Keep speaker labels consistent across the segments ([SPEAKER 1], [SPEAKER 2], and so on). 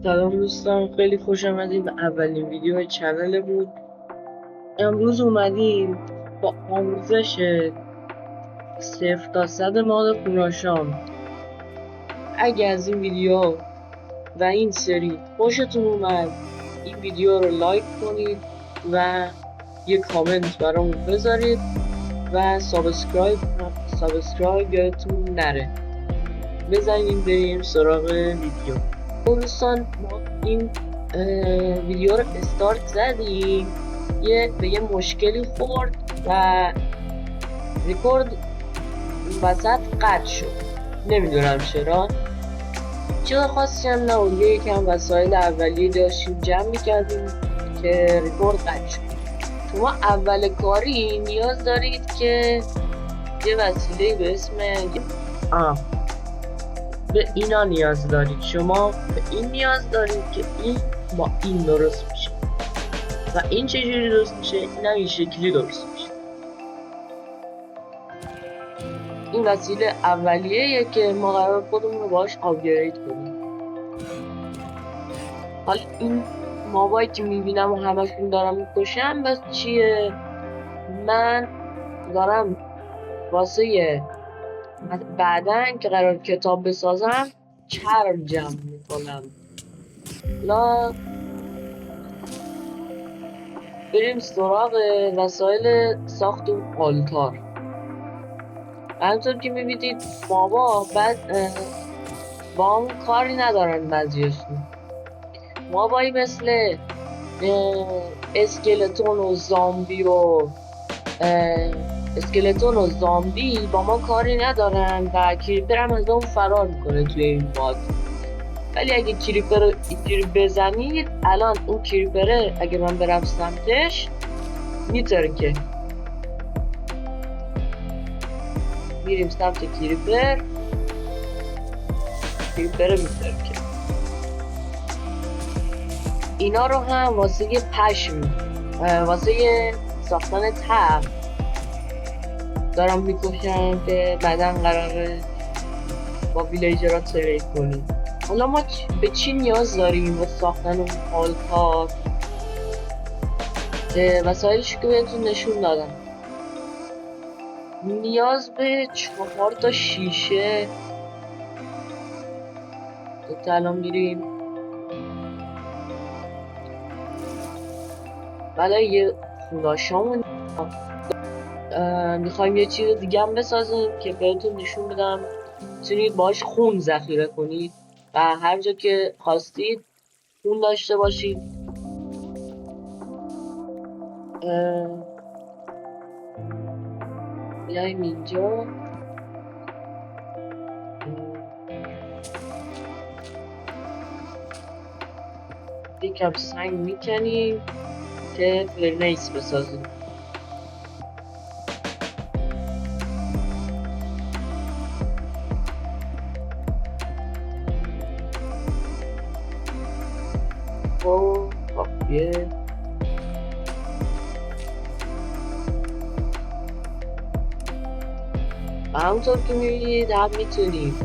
[SPEAKER 1] سلام دوستان، خیلی خوش آمدید به اولین ویدیو چنل بود. امروز اومدیم با آموزش 0 تا 100 ماد خوناشام. اگه از این ویدیو و این سری خوشتون اومد، این ویدیو رو لایک کنید و یه کامنت برامون بذارید و سابسکرایب یادتون نره. بزنید بریم سراغ ویدیو. دوستان، ما این ویدیو رو استارت زدیم، به یه مشکلی خورد و ریکورد وسط قطع شد. نمیدونم چرا. چرا خاصی هم نبود، یکم وسایل اولیه داشتیم جمع میکردیم که ریکورد قطع شد. شما اول کاری نیاز دارید که یه وسیله به اسم به اینا نیاز دارید. شما به این نیاز دارید که این با این درست میشه و این چجوری درست میشه؟ این هم این شکلی درست میشه. این وسیله اولیه که ما قرار خودمون رو باش آپگرید کنیم. حالا این مابایی که میبینم و همشون دارم میکشم بس چیه؟ من دارم واسه بعدن که قرار کتاب بسازم چرم جمع میکنم. لا بریم سراغ وسایل ساخت اون آلتار. همونطور که میبینید مابا بعد با همون کاری ندارن بعضیشون. مابایی مثل اسکلتون و زامبی با ما کاری ندارن و کریپر هم از اون فرار میکنه توی این باد. ولی اگه کریپر رو اینجوری بزنید، الان اون کریپره اگه من برم سمتش میترکه. میریم سمت کریپر میترکه. اینا رو هم واسه پشم، واسه ساختن تب دارم میکشم که بعدا قراره با ویلیجرها ترید کنیم. حالا ما به چی نیاز داریم واسه ساختن اون آلتار؟ وسایلش که بهتون نشون دادم. نیاز به 4 تا شیشه که الان میریم برای یه خوناشامون میخوایم یه چیز دیگه هم بسازیم که بهتون نشون بدم. میتونید باش خون ذخیره کنید و هر جا که خواستید خون داشته باشید. بیایم اینجا یکم سنگ میکنیم که فرنیس بسازیم. و همونطور که میبینید هم میتونیم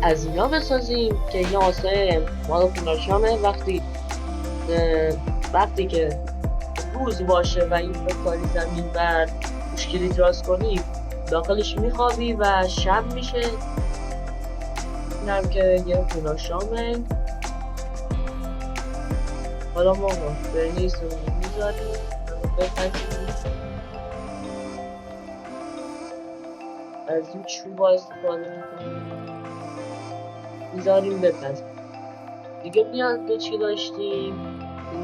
[SPEAKER 1] از اینا بسازیم که اینا واسه مال خوناشامه. وقتی که روز باشه و این کاری زمین بر مشکلی دراز کنیم داخلش میخوابی و شب میشه. این هم که یه خوناشامه. حالا ما فرنیس رو میذاریم بپسیم، از این چوبا استفاده میکنیم میذاریم بپسیم. دیگه نیاز به چی داشتیم؟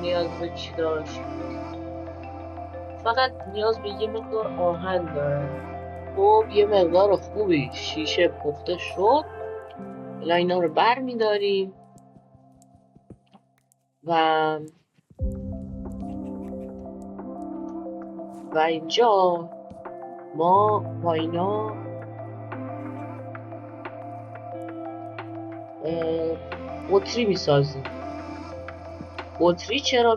[SPEAKER 1] نیاز به چی داشت؟ فقط نیاز به یه مقدار آهن دارن. خب یه مقدار خوبی شیشه پخته شد. حالا اینا رو بر میداریم و اینجا ما با اینا بطری میسازیم. بطری چرا؟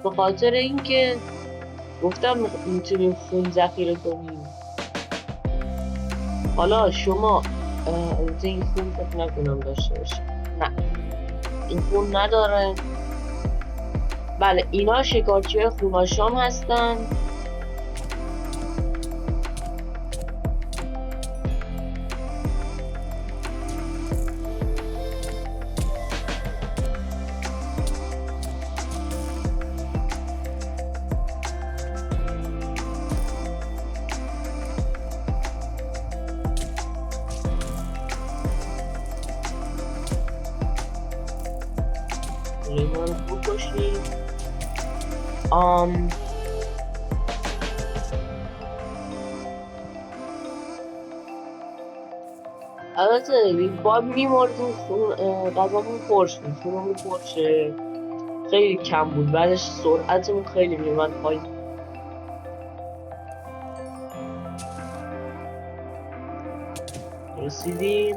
[SPEAKER 1] به خاطر اینکه گفتم میتونیم خون ذخیره کنیم. حالا شما این خون فکر نکنم داشته باشه. نه، این خون نداره. بله اینا شکارچی های خوناشام هستن. لیمان رو خوب باشید. البته باید میماردیم غذامون پرش بود، خونمون پرشه خیلی کم بود، بعدش سرعتمون خیلی میومد پایین. رسیدیم.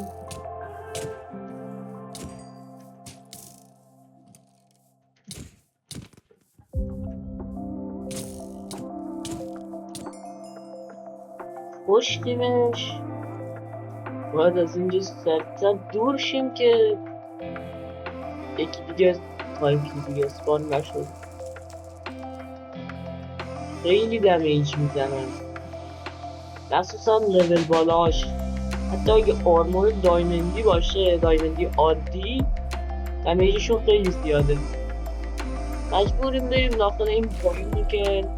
[SPEAKER 1] پشتیمش باید از اینجا سریعتر دور شیم که یکی دیگه تایپی دیگه اسپان نشد. خیلی دمیج میزنن مخصوصا لول بالاش. حتی اگه آرمور دایمندی باشه، دایمندی عادی، دمیجشون خیلی زیاده. مجبوریم بریم داخل این پایینی که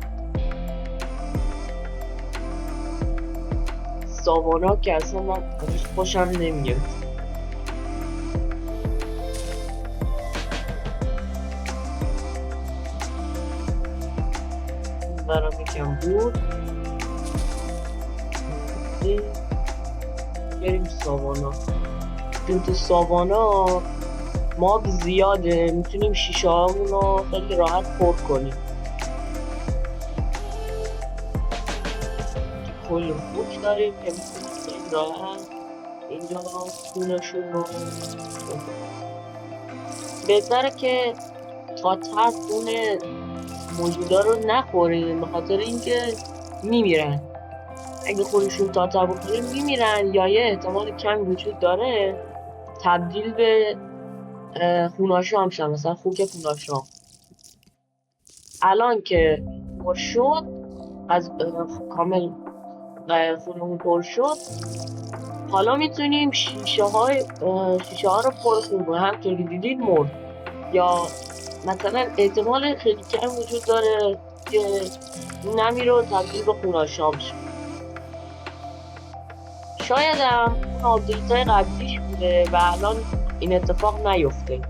[SPEAKER 1] ساوانا که اصلا من ازش خوشم نمیاد. برام یکم بود. بریم ساوانا. تو ساوانا ماب زیاده، میتونیم شیشه هامون رو خیلی راحت پر کنیم. کل خوک داریم که میتونیم خیلی راحت اینجا خونشون رو بهتره که تا ته خون موجودا رو نخوریم، به خاطر اینکه میمیرن. اگه خونشون تا ته بخوریم میمیرن، یا یه احتمال کمی وجود داره تبدیل به خوناشام شدن، مثلا خوک خوناشام. الان که پر شد، از کامل خونمون پر شد، حالا میتونیم شیشه ها رو پر خون. همطور که دیدید مرد. یا مثلا احتمال خیلی کم وجود داره که نمیره و تبدیل به خوناشام شد. شاید هم اون آپدیت های قبلیش بوده و الان این اتفاق نیفته.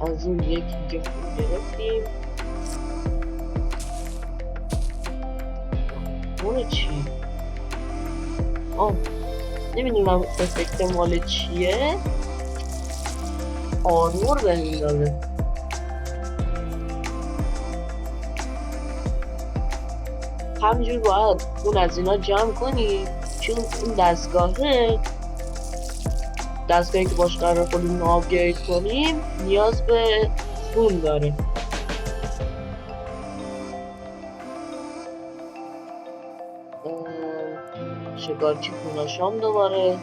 [SPEAKER 1] از اون یکی دیگه خون گرفتیم. اون چی؟ نمیدونم افکت مال چیه. آرمور بهمون داده. همینجور باید خون از اینا جمع کنیم، چون این دستگاهی که باش قرار خودمون آپگرید کنیم نیاز به خون داره. شکارچی خوناشام دوباره.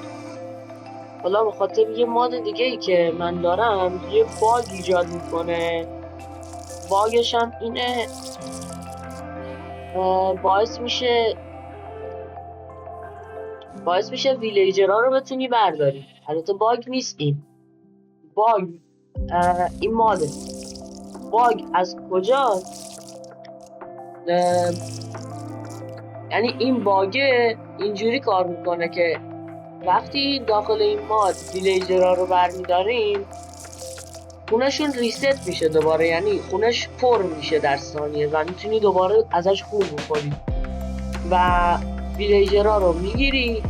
[SPEAKER 1] حالا به خاطر یه ماد دیگه ای که من دارم یه باگ ایجاد میکنه. باگش هم اینه باعث میشه ویلیجرها رو بتونی برداری. البته باگ نیست این. باگ این ماده. باگ از کجاست؟ یعنی این باگه اینجوری کار میکنه که وقتی داخل این ماد ویلیجرها رو برمیداریم، خونشون ریست میشه دوباره، یعنی خونش پر میشه در ثانیه و میتونی دوباره ازش خون بخوری و ویلیجرها رو میگیری،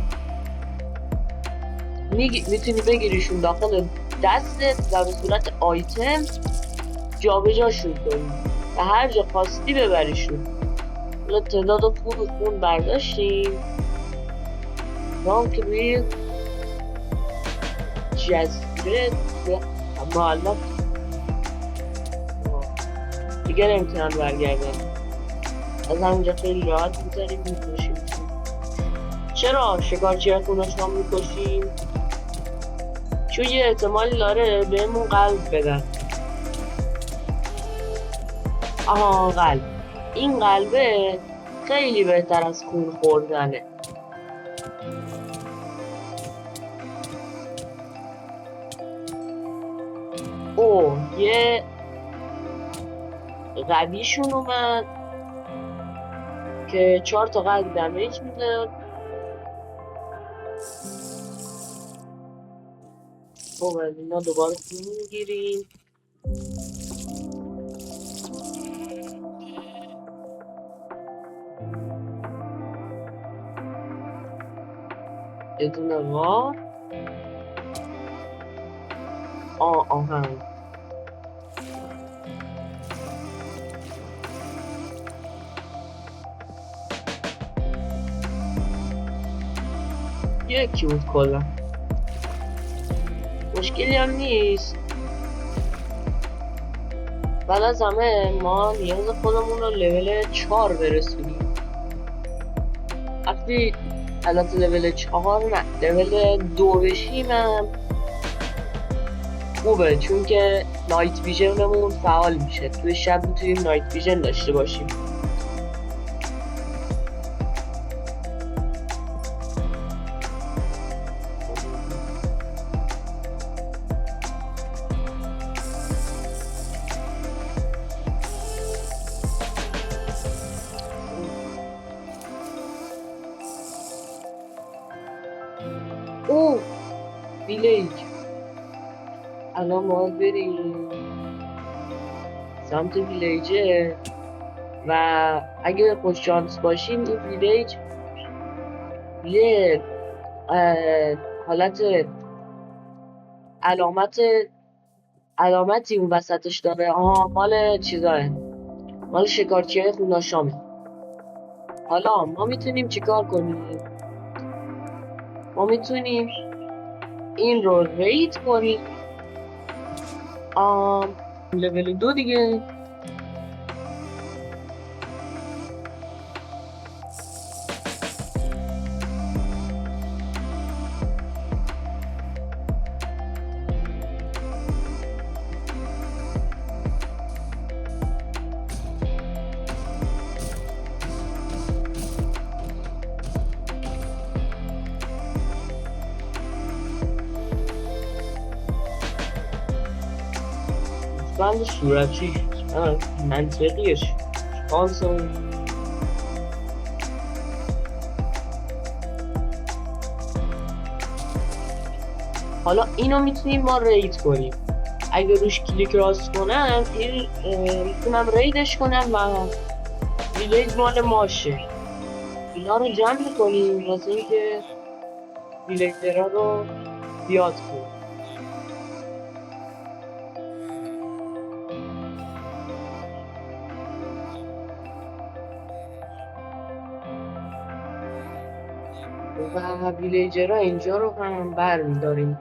[SPEAKER 1] میتونی بگیریشون داخل دستت و به صورت آیتم جابجاشون کنی و هر جا خواستی ببریشون. حالا تعداد خوب خون برداشتیم. نام که روی جزیره معلق دیگر امتحان برگردن. از همونجا خیلی راحت میذاریم میپوشیم. چرا شکارچی خونش رو میکشیم؟ چون یه احتمالی داره بهمون قلب بدن. آها قلب. این قلبه خیلی بهتر از خون خوردنه. اوه یه قویشون اومد که 4 تا قلب دمیج میده. خب از اینا دوباره خون میگیریم. یه دونه وار. آهن. یکی بود کلا، مشکلی هم نیست. بعد از همه ما نیاز خودمون رو لول 4 برسونیم. وقتی البته لول 4 نه لول 2 بشیم هم خوبه، چون که نایت ویژنمون فعال میشه. توی شب میتونیم نایت ویژن داشته باشیم. اوه ویلیج. الان ما بریم سمت ویلیجه و اگه خوش شانس باشیم این ویلیج یه حالت علامتی اون وسطش داره. مال چیزاه، مال شکارچی های خوناشامه. حالا ما میتونیم چیکار کنیم؟ ما میتونیم این رو رید کنیم. لول 2 دیگه. بند صورتیش منطقیش شانس. حالا اینو میتونیم ما رید کنیم. اگه روش کلیک راست کنم این میتونم ریدش کنم و ویلیج مال ماشه. اینا رو جمع میکنیم واسه اینکه ویلیجرها رو بیاد کنیم. و ویلیجرها اینجا رو هم برمیداریم.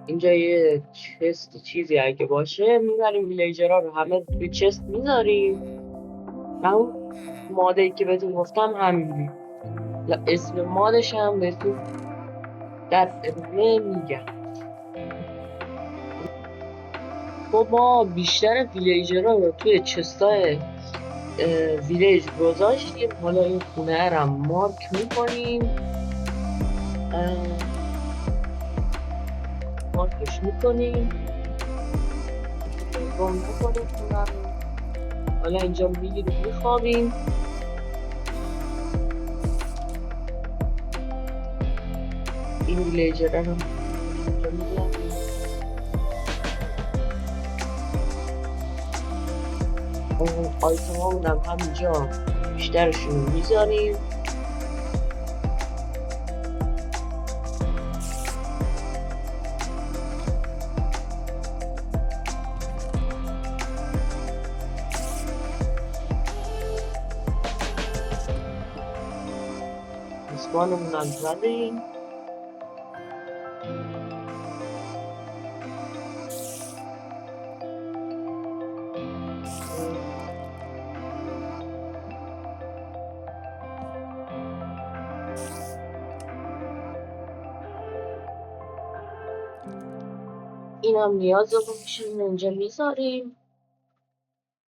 [SPEAKER 1] اینجا یه چست چیزی اگه باشه میبریم ویلیجرها رو همه توی چست میذاریم. و اون مادهی که بهتون گفتم همین، یا اسم مادش هم بهتون در ادامه میگم. خب ما بیشتر ویلیجرها رو توی چستای ویلیج گذاشتیم. حالا این خونه رو مارک میکنیم، مارکش میکنیم، گم نکنیم خونه رو. حالا اینجا میگیریم میخوابیم. این ویلیجر رو اینجا میگیریم. آیتم ها هم همینجا بیشترشون رو میذاریم. اسمانمون هم زدیم. اینم نیازمون میشه اینجا میذاریم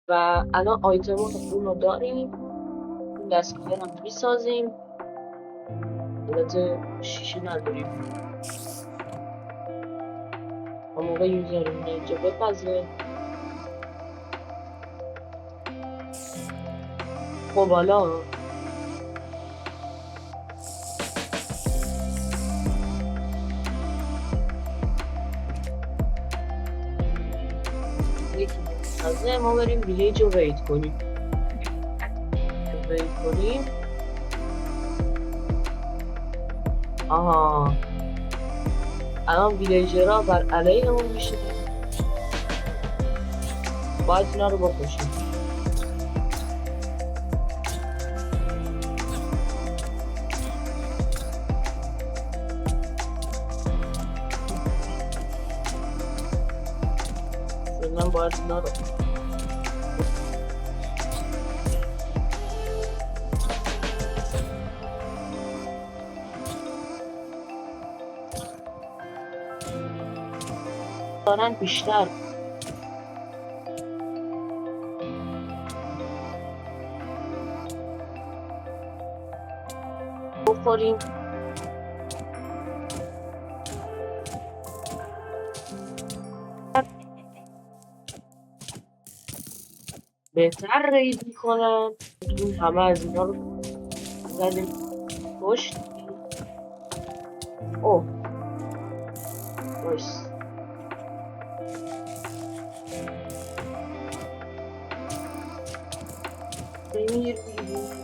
[SPEAKER 1] و الان آیتم رو داریم. این دستگاه هم میسازیم. البته شیشه نداریم، و موقع میذاریم اینجا بپزه. خب حالا تازه ما بریم ویلیج رو وید کنیم. آها، الان ویلیجرها بر علیهمون میشه، باید اینا رو بکشیم. فعلا باید اینا رو دارن بیشتر بخوریم. بهتر رید میکنن. این همه از اینا رو زدیم پشت. اوه وایس، بمیر بود.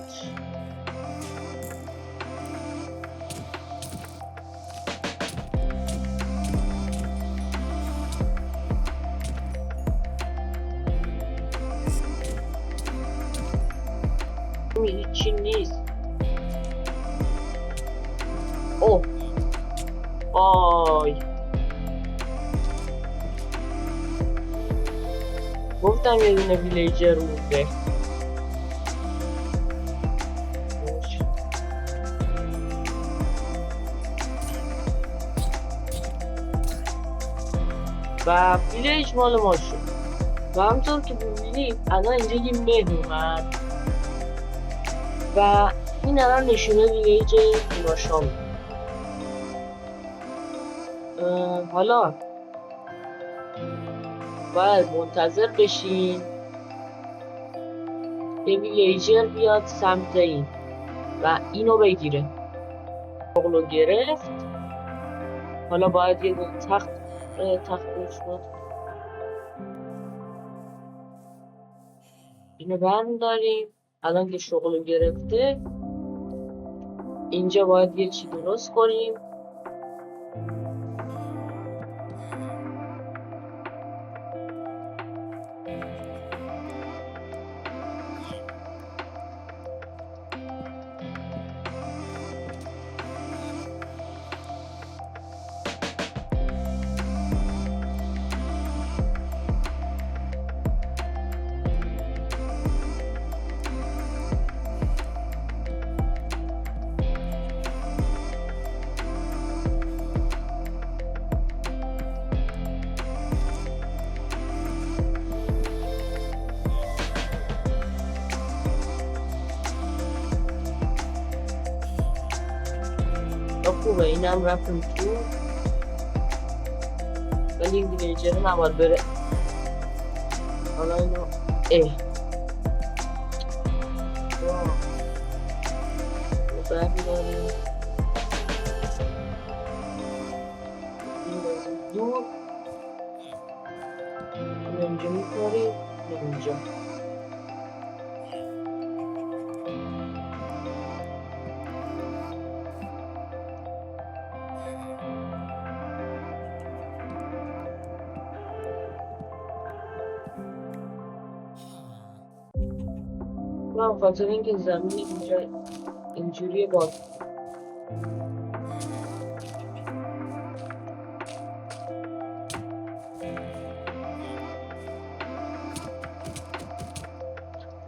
[SPEAKER 1] هیچی نیست. اوه آی، گفتم یه دونه ویلیجر مونده. و ویلیج مال ما شد. و همطور که ببینید الان اینجا یه مه اومد و این الان نشونه ویلیج ایناشا. حالا باید منتظر بشین که ویلیجر بیاد سمت این و اینو بگیره. شغلو گرفت. حالا باید یه تخت بشود. اینو برمیداریم. الان که شغلو گرفته اینجا باید یه چی درست کنیم. خوبه اینم رفتم تو، ولی این ویلیجر نباید بره. حالا اینو برمیداریم این از دور، اینجا میکنیم اینجا. من خاطر اینکه زمین اینجا اینجوری باز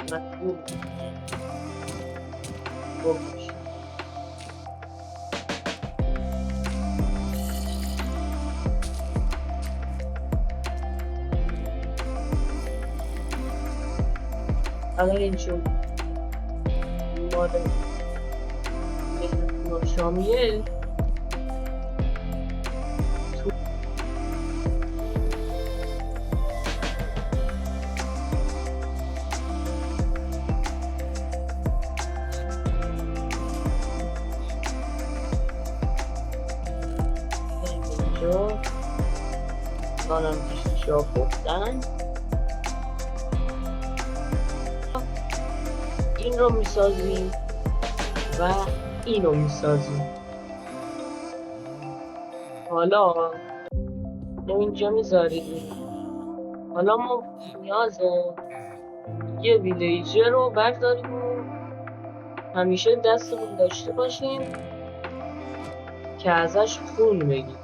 [SPEAKER 1] مطلوب بکش. الان این شد مال شامیه اینجا دانم کشیشا گفتن این رو میسازیم و این رو میسازیم. حالا ما اینجا میذاریم. حالا ما نیازه یه ویلیجر رو برداریم و همیشه دستمون داشته باشیم که ازش خون بگیم.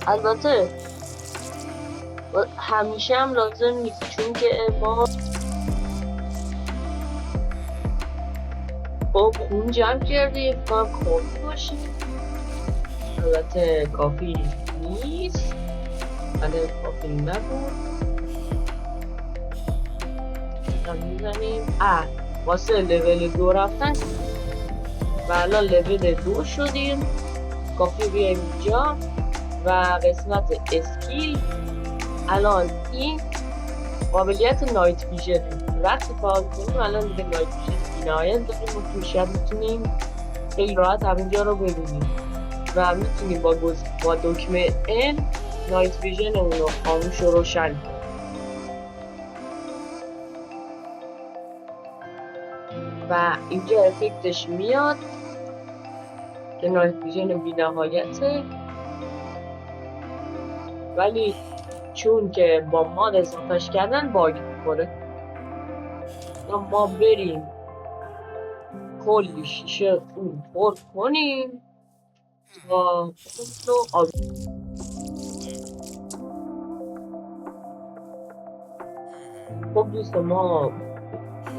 [SPEAKER 1] البته همیشه هم لازم نیست، چون که ما خب خون جمع کردیم و کافی باشیم. البته کافی نیست، اگه کافی نبود میزنیم واسه لول 2 رفتن و الان لول 2 شدیم. کافی بیایم اینجا و قسمت اسکیل الان این قابلیت نایت ویژن وقتی فعال کنیم الان دیگه نایت ویژن بینایت داریم و تو شب میتونیم خیلی راحت همینجا رو ببینیم و میتونیم با دکمه N نایت ویژن اون رو خاموش و روشن کنیم. و اینجا افکتش میاد که نایت ویژن بی نهایته، ولی چون که با ماد اضافهش کردن باگ میخوره. ما بریم کلی شیشه خون پر کنیم تا خون رو خب دوست ما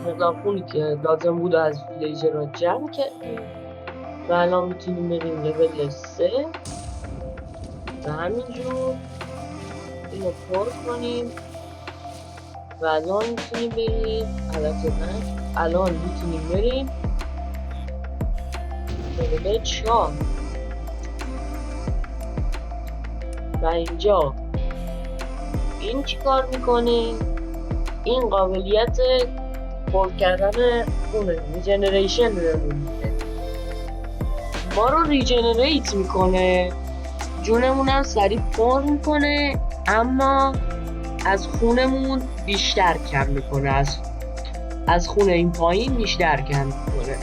[SPEAKER 1] مقدار خونی که لازم بود از ویلیجر رو جمع کردیم و الان میتونیم بریم لول 3 و همینجور اینو پر کنیم و الان میتونیم بریم الان میتونیم بریم لول 4 و اینجا این چی کار میکنه؟ این قابلیت پر کردن خونه ریجنریشن بهمون میده، ما رو ریجنریت میکنه، جونمون هم سریع پر میکنه اما از خونمون بیشتر کم میکنه، از خون این پایین بیشتر کم میکنه.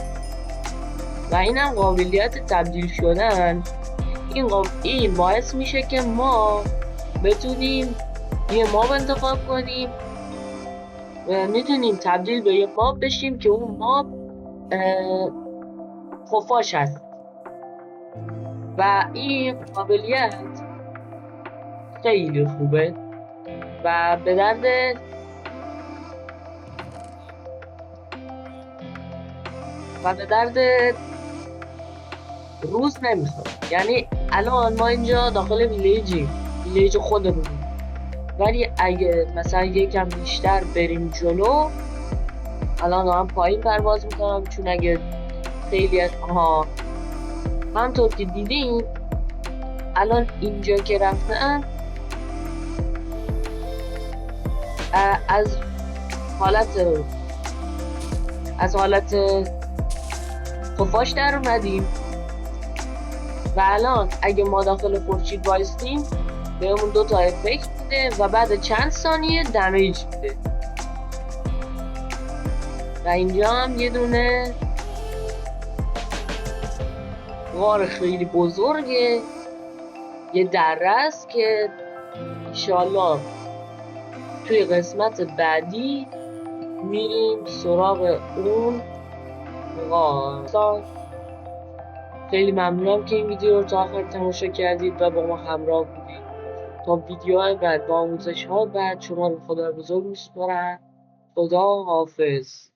[SPEAKER 1] و این هم قابلیت تبدیل شدن. این باعث میشه که ما بتونیم یه ماب انتخاب کنیم و میتونیم تبدیل به یه ماب بشیم که اون ماب خفاش هست و این قابلیت خیلی خوبه و به درد روز نمیخوره. یعنی الان ما اینجا داخل ویلیج خودمون، ولی اگه مثلا یکم بیشتر بریم جلو، الان هم پایین پرواز میکنم چون اگه خیلی همطور که دیدین الان اینجا که رفتن از حالت خفاش در اومدیم و الان اگه ما داخل خورشید وایستیم بهمون 2 تا افکت میده و بعد چند ثانیه دمیج میده. و اینجا هم یه دونه غار خیلی بزرگه، یه دره است که انشالله توی قسمت بعدی میریم سراغ اون غار. خیلی ممنونم که این ویدیو رو تا آخر تماشا کردید و با ما همراه بودید. تا ویدیوهای بعد با آموزش ها بعد شما رو خدا بزرگ میسپارم. خدا حافظ.